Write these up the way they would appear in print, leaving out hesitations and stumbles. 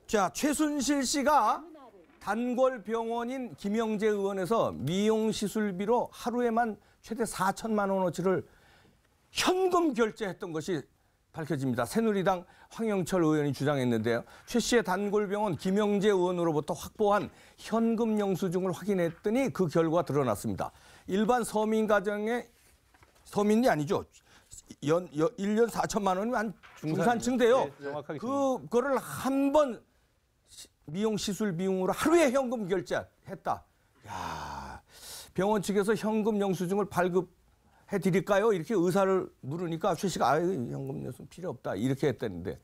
자, 최순실 씨가 단골병원인 김영재 의원에서 미용시술비로 하루에만 최대 4천만 원어치를 현금 결제했던 것이 밝혀집니다. 새누리당 황영철 의원이 주장했는데요. 최 씨의 단골병원 김영재 의원으로부터 확보한 현금 영수증을 확인했더니 그 결과가 드러났습니다. 일반 서민 가정의 서민이 아니죠. 1년 4천만 원이면 한 중산층 돼요. 네, 정확하게 그거를 한 번 미용 시술 비용으로 하루에 현금 결제했다. 야, 병원 측에서 현금 영수증을 발급해 드릴까요? 이렇게 의사를 물으니까 최 씨가 현금 영수증 필요 없다 이렇게 했다는데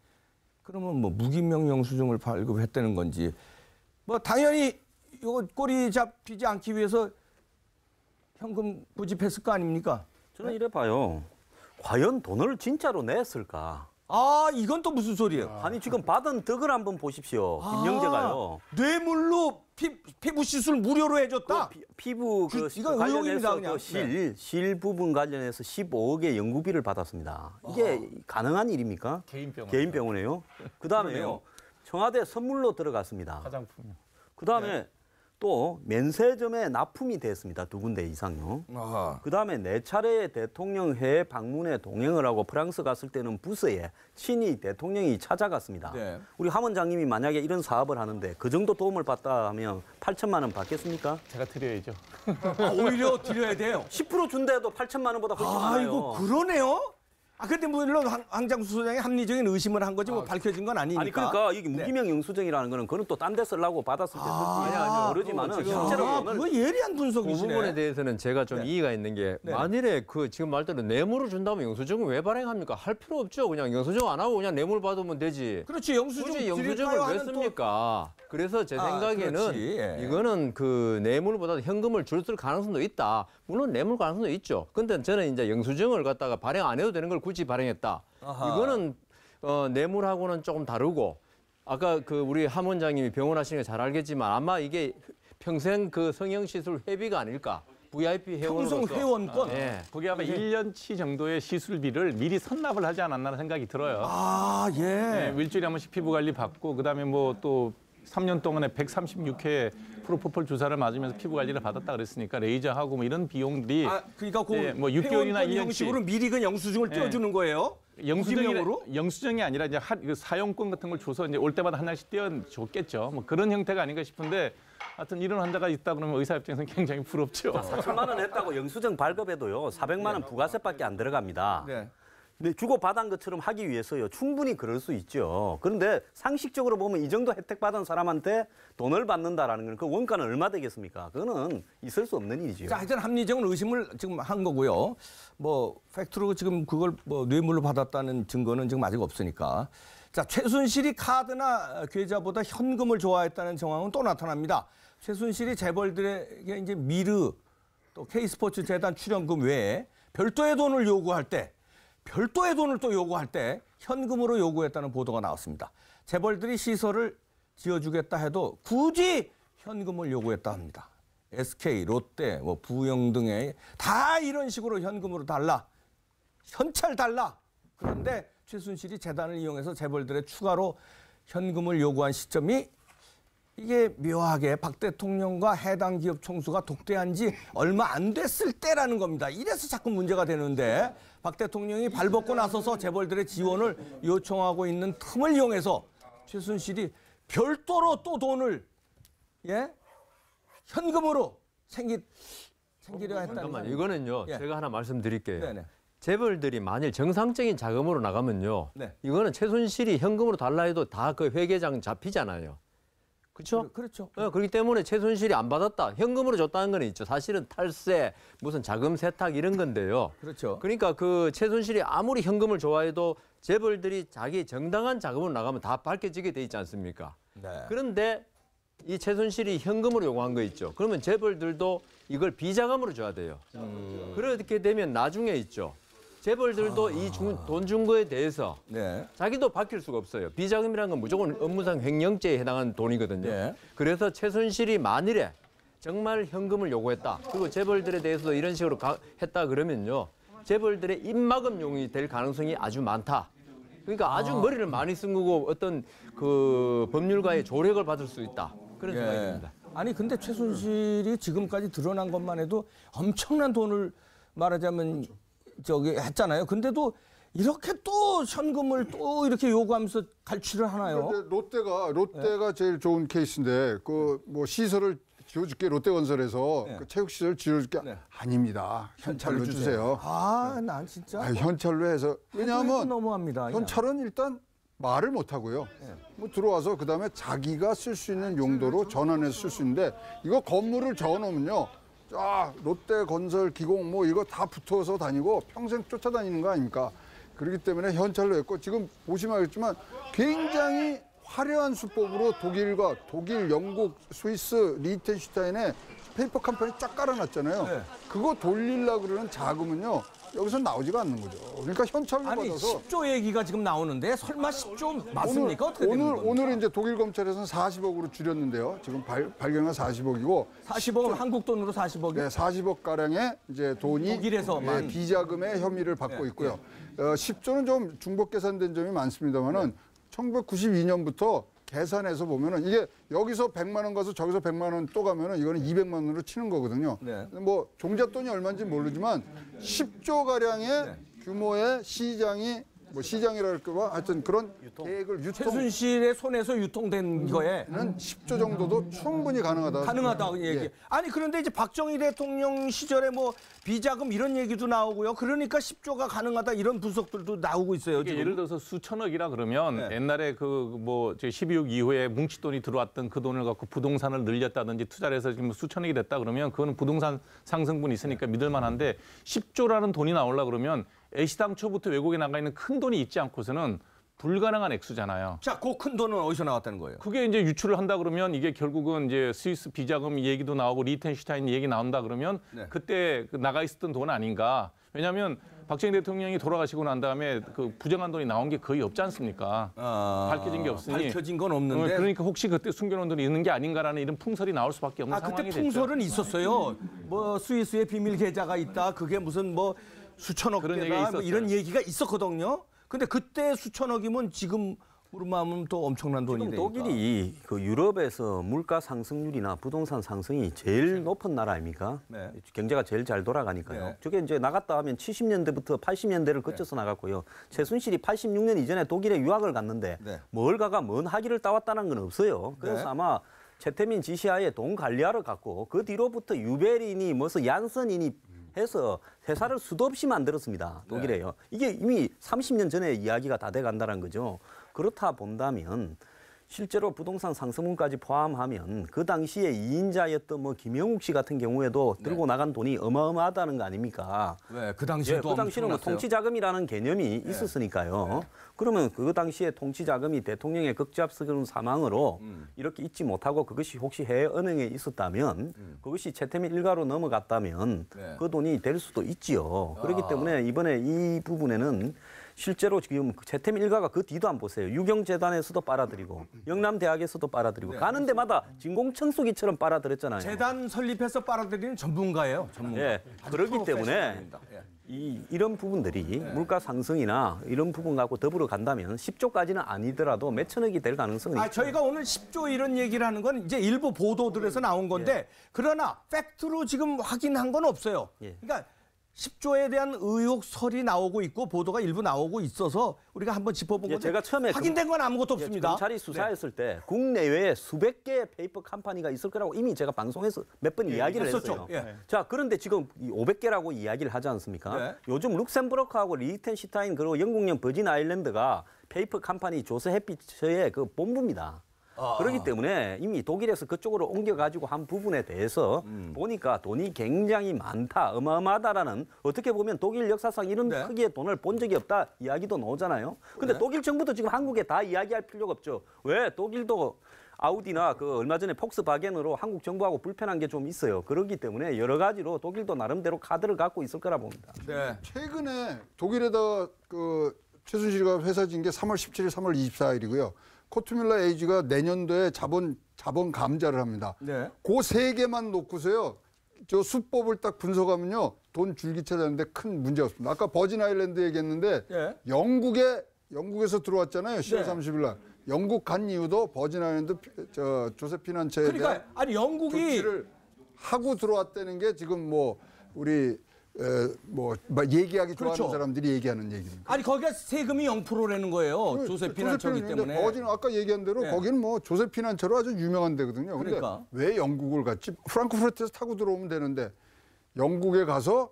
그러면 뭐 무기명 영수증을 발급했다는 건지 뭐 당연히 이거 꼬리 잡히지 않기 위해서 현금 부집했을 거 아닙니까? 저는 이래 봐요. 과연 돈을 진짜로 냈을까? 아, 이건 또 무슨 소리예요? 아니 지금 받은 덕을 한번 보십시오. 김영재가요. 뇌물로 피부 시술 무료로 해줬다. 피부 이건 의혹입니다, 관련해서 그냥. 실 부분 관련해서 15억의 연구비를 받았습니다. 이게 가능한 일입니까? 개인 병원에요. 그다음에요. 청와대 선물로 들어갔습니다. 화장품. 그다음에 또 면세점에 납품이 됐습니다. 2군데 이상요. 그다음에 4차례 대통령 해외 방문에 동행을 하고 프랑스 갔을 때는 부서에 친히 대통령이 찾아갔습니다. 네. 우리 함 원장님이 만약에 이런 사업을 하는데 그 정도 도움을 받다 하면 8천만 원 받겠습니까? 제가 드려야죠. 오히려 드려야 돼요. 10% 준대도 8천만 원보다 훨씬 많아요. 이거 그러네요. 근데 물론 황장수 소장이 합리적인 의심을 한 거지 뭐 밝혀진 건 아니니까. 아니 그러니까 이게 무기명 영수증이라는 거는 그건 또 딴 데 쓰려고 받았을 때 쓸지 모르지만은 실제로 그거 예리한 그 분석이시네. 부분에 대해서는 제가 좀 이의가 있는 게 만일에 그 지금 말대로 뇌물을 준다면 영수증을 왜 발행합니까? 할 필요 없죠. 그냥 영수증 안 하고 그냥 뇌물 받으면 되지. 그렇지. 굳이 영수증을 왜 씁니까? 그래서 제 생각에는 그렇지. 예. 이거는 그 뇌물보다 현금을 줄 가능성도 있다. 물론 뇌물 가능성도 있죠. 근데 저는 이제 영수증을 갖다가 발행 안 해도 되는 걸 굳이 발행했다. 이거는 뇌물하고는 조금 다르고 아까 그 우리 함 원장님이 병원 하시는 게 잘 알겠지만 아마 이게 평생 그 성형시술 회비가 아닐까. VIP 회원으로서. 평생 회원권. 그게 아마 1년치 정도의 시술비를 미리 선납을 하지 않았나 생각이 들어요. 예. 네, 일주일에 한 번씩 피부 관리 받고 그다음에 뭐 또 3년 동안에 136회 프로포폴 주사를 맞으면서 피부 관리를 받았다 그랬으니까 레이저하고 뭐 이런 비용들이 그러니까 그 뭐 6개월이나 1년씩 형식으로 미리 그 영수증을 띄워주는 거예요. 영수증이 아니라 이제 사용권 같은 걸 줘서 이제 올 때마다 하나씩 띄워줬겠죠. 뭐 그런 형태가 아닌가 싶은데 하여튼 이런 환자가 있다 그러면 의사 입장에서는 굉장히 부럽죠. 4천만 원 했다고 영수증 발급해도요. 400만 원 부가세밖에 안 들어갑니다. 네. 근데 주고받은 것처럼 하기 위해서요. 충분히 그럴 수 있죠. 그런데 상식적으로 보면 이 정도 혜택 받은 사람한테 돈을 받는다라는 건 그 원가는 얼마 되겠습니까? 그거는 있을 수 없는 일이죠. 자, 하여튼 합리적인 의심을 지금 한 거고요. 뭐 팩트로 지금 그걸 뭐 뇌물로 받았다는 증거는 지금 아직 없으니까. 자, 최순실이 카드나 계좌보다 현금을 좋아했다는 정황은 또 나타납니다. 최순실이 재벌들에게 이제 미르 또 K스포츠 재단 출연금 외에 별도의 돈을 요구할 때 현금으로 요구했다는 보도가 나왔습니다. 재벌들이 시설을 지어주겠다 해도 굳이 현금을 요구했다 합니다. SK, 롯데, 뭐 부영 등의 다 이런 식으로 현금으로 달라. 현찰 달라. 그런데 최순실이 재단을 이용해서 재벌들의 추가로 현금을 요구한 시점이 이게 묘하게 박 대통령과 해당 기업 총수가 독대한 지 얼마 안 됐을 때라는 겁니다. 이래서 자꾸 문제가 되는데 박 대통령이 발벗고 나서서 재벌들의 지원을 요청하고 있는 틈을 이용해서 최순실이 별도로 또 돈을 현금으로 챙기려 했다는 잠깐만, 거예요. 이거는요. 제가 하나 말씀드릴게요. 네네. 재벌들이 만일 정상적인 자금으로 나가면요. 네. 이거는 최순실이 현금으로 달라 해도 다 그 회계장 잡히잖아요. 그렇죠? 그렇죠. 그렇기 때문에 최순실이 안 받았다. 현금으로 줬다는 건 있죠. 사실은 탈세, 무슨 자금 세탁 이런 건데요. 그렇죠. 그러니까 그 최순실이 아무리 현금을 좋아해도 재벌들이 자기 정당한 자금으로 나가면 다 밝혀지게 돼 있지 않습니까? 네. 그런데 이 최순실이 현금으로 요구한 거 있죠. 그러면 재벌들도 이걸 비자금으로 줘야 돼요. 그렇게 되면 나중에 있죠. 재벌들도 이 돈 준 거에 대해서 자기도 밝힐 수가 없어요. 비자금이라는 건 무조건 업무상 횡령죄에 해당하는 돈이거든요. 그래서 최순실이 만일에 정말 현금을 요구했다. 그리고 재벌들에 대해서도 이런 식으로 했다 그러면요. 재벌들의 입막음용이 될 가능성이 아주 많다. 그러니까 아주 머리를 많이 쓴 거고 어떤 그 법률가의 조력을 받을 수 있다. 그런 생각이 듭니다. 아니 근데 최순실이 지금까지 드러난 것만 해도 엄청난 돈을 말하자면 저기 했잖아요. 근데도 이렇게 또 현금을 또 이렇게 요구하면서 갈취를 하나요? 근데 롯데가 제일 좋은 케이스인데 그 뭐 시설을 지어줄게 롯데건설에서 그 체육시설 지어줄게 아닙니다. 현찰로 주세요. 아, 난 진짜 현찰로 해서 왜냐하면 너무합니다. 현찰은 일단 말을 못 하고요. 뭐 들어와서 그다음에 자기가 쓸 수 있는 용도로 전환해서 쓸 수 있는데 이거 건물을 적어놓으면요. 롯데건설 기공 뭐 이거 다 붙어서 다니고 평생 쫓아다니는 거 아닙니까? 그렇기 때문에 현찰로 했고 지금 보시면 알겠지만 굉장히 화려한 수법으로 독일, 영국, 스위스, 리히텐슈타인의 페이퍼 컴퍼니 쫙 깔아놨잖아요. 그거 돌리려고 그러는 자금은요. 여기서 나오지가 않는 거죠. 그러니까 현찰로 아니 받아서 10조 얘기가 지금 나오는데 설마 10조 맞습니까? 어떻게 되는 겁니까? 오늘 이제 독일 검찰에서는 40억으로 줄였는데요. 지금 발견한 40억이고 40억 한국 돈으로 40억이 네, 40억 가량의 이제 돈이 독일에서만. 비자금의 혐의를 받고 있고요. 10조는 좀 중복 계산된 점이 많습니다만은 1992년부터 계산해서 보면은 이게 여기서 100만 원 가서 저기서 100만 원 또 가면은 이거는 200만 원으로 치는 거거든요. 네. 뭐 종잣돈이 얼마인지 모르지만 10조 가량의 규모의 시장이 뭐 시장이랄까 하여튼 그런 계획을 최순실의 손에서 유통된 거에 는 10조 정도도 충분히 가능하다고 얘기. 아니 그런데 이제 박정희 대통령 시절에 뭐 비자금 이런 얘기도 나오고요. 그러니까 10조가 가능하다 이런 분석들도 나오고 있어요. 이게 지금. 예를 들어서 수천억이라 그러면 옛날에 그 뭐 12.6 이후에 뭉치돈이 들어왔던 그 돈을 갖고 부동산을 늘렸다든지 투자를 해서 지금 수천억이 됐다 그러면 그거는 부동산 상승분이 있으니까 믿을 만한데 10조라는 돈이 나오려 그러면 애시당초부터 외국에 나가 있는 큰 돈이 있지 않고서는 불가능한 액수잖아요. 자, 그 큰 돈은 어디서 나왔다는 거예요? 그게 이제 유출을 한다 그러면 이게 결국은 이제 스위스 비자금 얘기도 나오고 리히텐슈타인 얘기 나온다 그러면 그때 그 나가 있었던 돈 아닌가. 왜냐하면 박정희 대통령이 돌아가시고 난 다음에 그 부정한 돈이 나온 게 거의 없지 않습니까? 밝혀진 게 없으니. 밝혀진 건 없는데. 그러니까 혹시 그때 숨겨놓은 돈이 있는 게 아닌가라는 이런 풍설이 나올 수밖에 없는 상황이 그때 됐죠. 풍설은 있었어요. 뭐 스위스에 비밀 계좌가 있다. 그게 무슨 뭐 수천억 그런 개다 얘기가 뭐 있었어요. 이런 얘기가 있었거든요. 근데 그때 수천억이면 지금 우리마음은 또 엄청난 돈이 지금 되니까. 독일이 그 유럽에서 물가 상승률이나 부동산 상승이 제일 높은 나라 아닙니까? 네. 경제가 제일 잘 돌아가니까요. 네. 저게 이제 나갔다 하면 70년대부터 80년대를 거쳐서 나갔고요. 최순실이 86년 이전에 독일에 유학을 갔는데 네. 뭘 가가 뭔 학위를 따왔다는 건 없어요. 그래서 네. 아마 최태민 지시하에 돈 관리하러 갔고 그 뒤로부터 유베린이 무슨 얀선이니 해서 회사를 수도 없이 만들었습니다. 독일에요. 이게 이미 30년 전에 이야기가 다 돼간다는 거죠. 그렇다 본다면 실제로 부동산 상승분까지 포함하면 그 당시에 2인자였던 뭐 김영욱 씨 같은 경우에도 들고 나간 돈이 어마어마하다는 거 아닙니까? 네, 그 당시에도 그 당시는 뭐 엄청났어요. 통치자금이라는 개념이 있었으니까요. 그러면 그 당시에 통치자금이 대통령의 극잡스러운 사망으로 이렇게 잊지 못하고 그것이 혹시 해외 은행에 있었다면 그것이 최태민 일가로 넘어갔다면 그 돈이 될 수도 있지요. 그렇기 때문에 이번에 이 부분에는 실제로 지금 최태민 일가가 그 뒤도 안 보세요. 유경재단에서도 빨아들이고 영남대학에서도 빨아들이고 가는 데마다 진공청소기처럼 빨아들였잖아요. 재단 설립해서 빨아들이는 전문가예요. 전문가. 예, 그렇기 때문에 프로페셔널입니다. 이런 부분들이 물가 상승이나 이런 부분 갖고 더불어 간다면 10조까지는 아니더라도 몇 천억이 될 가능성은 있죠. 저희가 오늘 10조 이런 얘기를 하는 건 이제 일부 보도들에서 나온 건데 그러나 팩트로 지금 확인한 건 없어요. 예. 그러니까 10조에 대한 의혹설이 나오고 있고 보도가 일부 나오고 있어서 우리가 한번 짚어본 건데 제가 처음에 확인된 건 아무것도 없습니다. 검찰이 수사했을 때 국내외에 수백 개의 페이퍼 컴퍼니가 있을 거라고 이미 제가 방송에서 몇 번 이야기를 했었죠. 했어요. 자, 그런데 지금 500개라고 이야기를 하지 않습니까? 네. 요즘 룩셈부르크하고 리히텐슈타인 그리고 영국령 버진 아일랜드가 페이퍼 컴퍼니 조세 햇빛의 그 본부입니다. 그렇기 때문에 이미 독일에서 그쪽으로 옮겨가지고 한 부분에 대해서 보니까 돈이 굉장히 많다, 어마어마하다라는 어떻게 보면 독일 역사상 이런 크기의 돈을 본 적이 없다 이야기도 나오잖아요. 근데 독일 정부도 지금 한국에 다 이야기할 필요가 없죠. 왜? 독일도 아우디나 그 얼마 전에 폭스바겐으로 한국 정부하고 불편한 게 좀 있어요. 그렇기 때문에 여러 가지로 독일도 나름대로 카드를 갖고 있을 거라 봅니다. 네. 최근에 독일에다 그 최순실이가 회사 진 게 3월 17일, 3월 24일이고요. 코트뮬러 에이지가 내년도에 자본 감자를 합니다. 네. 그 세 개만 놓고서요. 저 수법을 딱 분석하면요. 돈 줄기차 되는데 큰 문제 없습니다. 아까 버진 아일랜드 얘기했는데 예. 영국의 영국에서 들어왔잖아요. 10월 네. 30일 날. 영국 간 이유도 버진 아일랜드 조셉 피난처에 대한 그러니까 아니 영국이 조치를 하고 들어왔다는 게 지금 뭐 우리 막 얘기하기 좋아하는 그렇죠. 사람들이 얘기하는 얘기입니다. 아니 거기가 세금이 0%라는 거예요. 조셉 피난처기 때문에. 버진 아까 얘기한 대로 네. 거기는 뭐 조셉 피난처로 아주 유명한 데거든요. 근데 그러니까. 왜 영국을 갔지? 프랑크푸르트에서 타고 들어오면 되는데 영국에 가서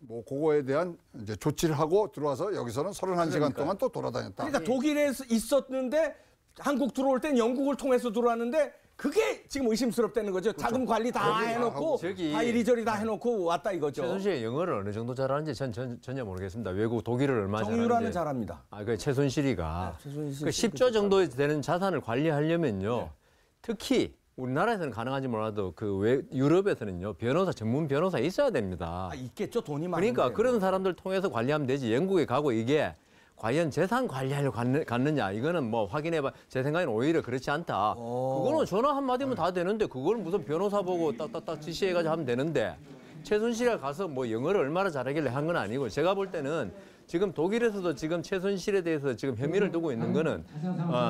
뭐 그거에 대한 이제 조치를 하고 들어와서 여기서는 31시간 동안 또 돌아다녔다. 그러니까 독일에 있었는데 한국 들어올 땐 영국을 통해서 들어왔는데 그게 지금 의심스럽다는 거죠. 자금 관리 다 해놓고 저기- 다 이리저리 다 해놓고 왔다 이거죠. 최순실이 영어를 어느 정도 잘하는지 전혀 모르겠습니다. 외국 독일을 얼마나 정유라는 잘하는지. 잘합니다. 그 최순실이가 네, 최순실 그 씨 10조 정도 되는 자산을 관리하려면요. 특히 우리나라에서는 가능한지 몰라도 유럽에서는요. 전문 변호사 있어야 됩니다. 아, 있겠죠. 돈이 많은데. 그러니까 그런 사람들 통해서 관리하면 되지. 영국에 가고 이게 과연 재산 관리하려고 갔느냐 이거는 뭐 확인해봐. 제 생각에는 오히려 그렇지 않다. 그거는 전화 한마디면 다 되는데 그걸 무슨 변호사 보고 딱딱딱 지시해가지고 하면 되는데 최순실이 가서 뭐 영어를 얼마나 잘하길래 한 건 아니고 제가 볼 때는 지금 독일에서도 지금 최순실에 대해서 지금 혐의를 두고 있는 거는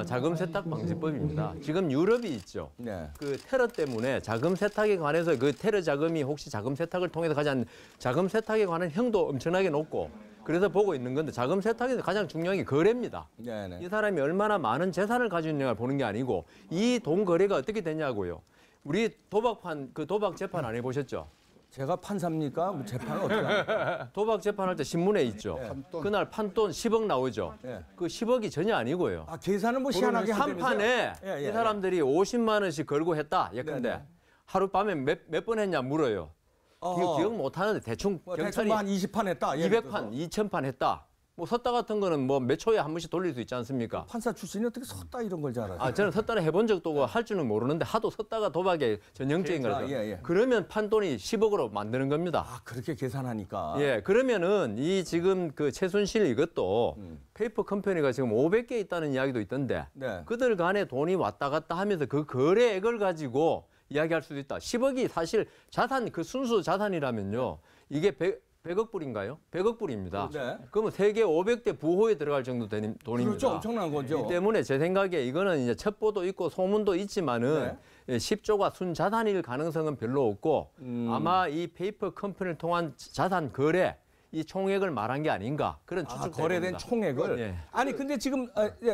자금 세탁 방지법입니다. 지금 유럽이 있죠. 네. 그 테러 때문에 자금 세탁에 관해서 그 테러 자금이 혹시 자금 세탁을 통해서 가진 자금 세탁에 관한 형도 엄청나게 높고 그래서 보고 있는 건데 자금 세탁에서 가장 중요한 게 거래입니다. 네네. 이 사람이 얼마나 많은 재산을 가지고 있느냐를 보는 게 아니고 이 돈 거래가 어떻게 되냐고요. 우리 도박 재판 안 해보셨죠? 제가 판사입니까? 뭐 재판은 어떻게 합니까? 도박 재판할 때 신문에 있죠. 판돈. 그날 판돈 10억 나오죠. 네. 그 10억이 전혀 아니고요. 아 계산은 뭐 희한하게 한 하면서요? 판에 예, 예, 이 사람들이 50만 원씩 걸고 했다. 예컨대 네네. 하룻밤에 몇 번 했냐 물어요. 어허. 기억 못 하는데 대충 뭐 경찰이 대충 한 20판 했다. 예를 들어서. 200판, 2000판 했다. 뭐 섰다 같은 거는 뭐 몇 초에 한 번씩 돌릴 수 있지 않습니까? 판사 출신이 어떻게 섰다 이런 걸 잘하죠? 아, 저는 섰다를 해본 적도 없고 할 줄은 모르는데 하도 섰다가 도박에 전형적인 거라서. 예, 예. 그러면 판돈이 10억으로 만드는 겁니다. 아 그렇게 계산하니까. 예, 그러면은 이 지금 그 최순실 이것도 페이퍼 컴퍼니가 지금 500개 있다는 이야기도 있던데 네. 그들 간에 돈이 왔다 갔다 하면서 그 거래액을 가지고 이야기할 수도 있다. 10억이 사실 자산, 그 순수 자산이라면요. 이게 100억 불인가요? 100억 불입니다. 네. 그러면 세계 500대 부호에 들어갈 정도 되는 돈입니다. 그렇죠. 엄청난 거죠. 이 때문에 제 생각에 이거는 이제 첩보도 있고 소문도 있지만은 네. 10조가 순자산일 가능성은 별로 없고 아마 이 페이퍼 컴퍼니를 통한 자산 거래 이 총액을 말한 게 아닌가 그런 추측. 거래된 총액을. 예. 아니 근데 지금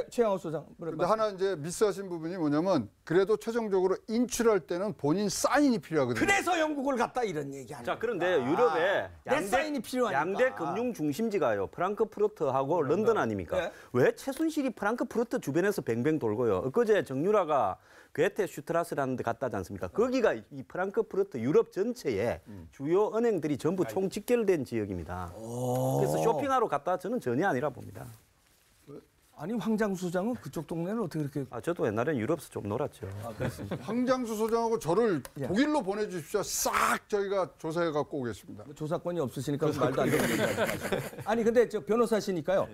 최양호 소장. 근데 하나 이제 미스하신 부분이 뭐냐면 그래도 최종적으로 인출할 때는 본인 사인이 필요하거든요. 그래서 영국을 갔다 이런 얘기 아니에요. 자, 그런데 유럽에 내 사인이 필요하니까. 양대 금융 중심지가요. 프랑크푸르트하고 런던 아닙니까? 네. 왜 최순실이 프랑크푸르트 주변에서 뱅뱅 돌고요. 엊그제 정유라가 괴테 슈트라스라는 데 갔다지 않습니까? 거기가 이 프랑크푸르트 유럽 전체에 주요 은행들이 전부 총 직결된 지역입니다. 그래서 쇼핑하러 갔다 저는 전혀 아니라 봅니다. 아니 황장수 소장은 그쪽 동네는 어떻게 그렇게? 아, 저도 옛날엔 유럽에서 좀 놀았죠. 황장수 소장하고 저를 예. 독일로 보내주십시오. 싹 저희가 조사해 갖고 오겠습니다. 조사권이 없으시니까 말도 안 되는 얘기 하지 마시고. 아니 근데 저 변호사시니까요.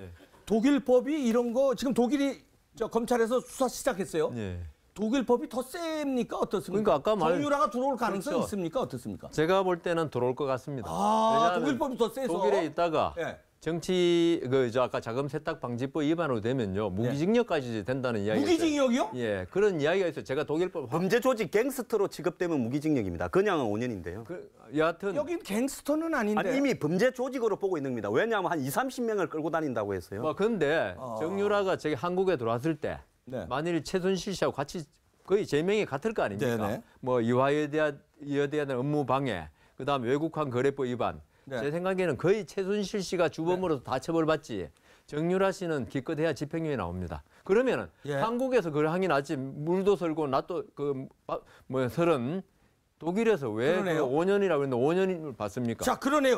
독일 법이 이런 거 지금 독일이 저 검찰에서 수사 시작했어요. 예. 독일 법이 더 셉니까 어떻습니까? 그러니까 아까 정유라가 들어올 가능성이 그렇죠. 있습니까 어떻습니까? 제가 볼 때는 들어올 것 같습니다. 아 왜냐하면 독일 법이 더 세서. 독일에 있다가 예. 정치 아까 자금 세탁 방지법 위반으로 되면요 무기징역까지 된다는 이야기가 무기징역이요? 있어요. 예, 그런 이야기가 있어요. 제가 독일법 범죄 조직 갱스터로 취급되면 무기징역입니다. 그냥은 5년인데요. 여하튼 여긴 갱스터는 아닌데. 아니, 이미 범죄 조직으로 보고 있는 겁니다. 왜냐하면 한 30명을 끌고 다닌다고 했어요. 뭐 근데 정유라가 저기 한국에 들어왔을 때 네. 만일 최순실 씨하고 같이 거의 제명이 같을 거 아닙니까? 네네. 뭐 이화여에 대한 업무 방해, 그다음 외국환 거래법 위반. 네. 제 생각에는 거의 최순실 씨가 주범으로서 다 처벌받지. 정유라 씨는 기껏해야 집행유예 나옵니다. 그러면은 예. 한국에서 그걸 하긴 하지 물도 설고 낫도 설은 독일에서 왜 그 그러네요. 5년이라고 했는데 5년을 받습니까? 자 그러네요.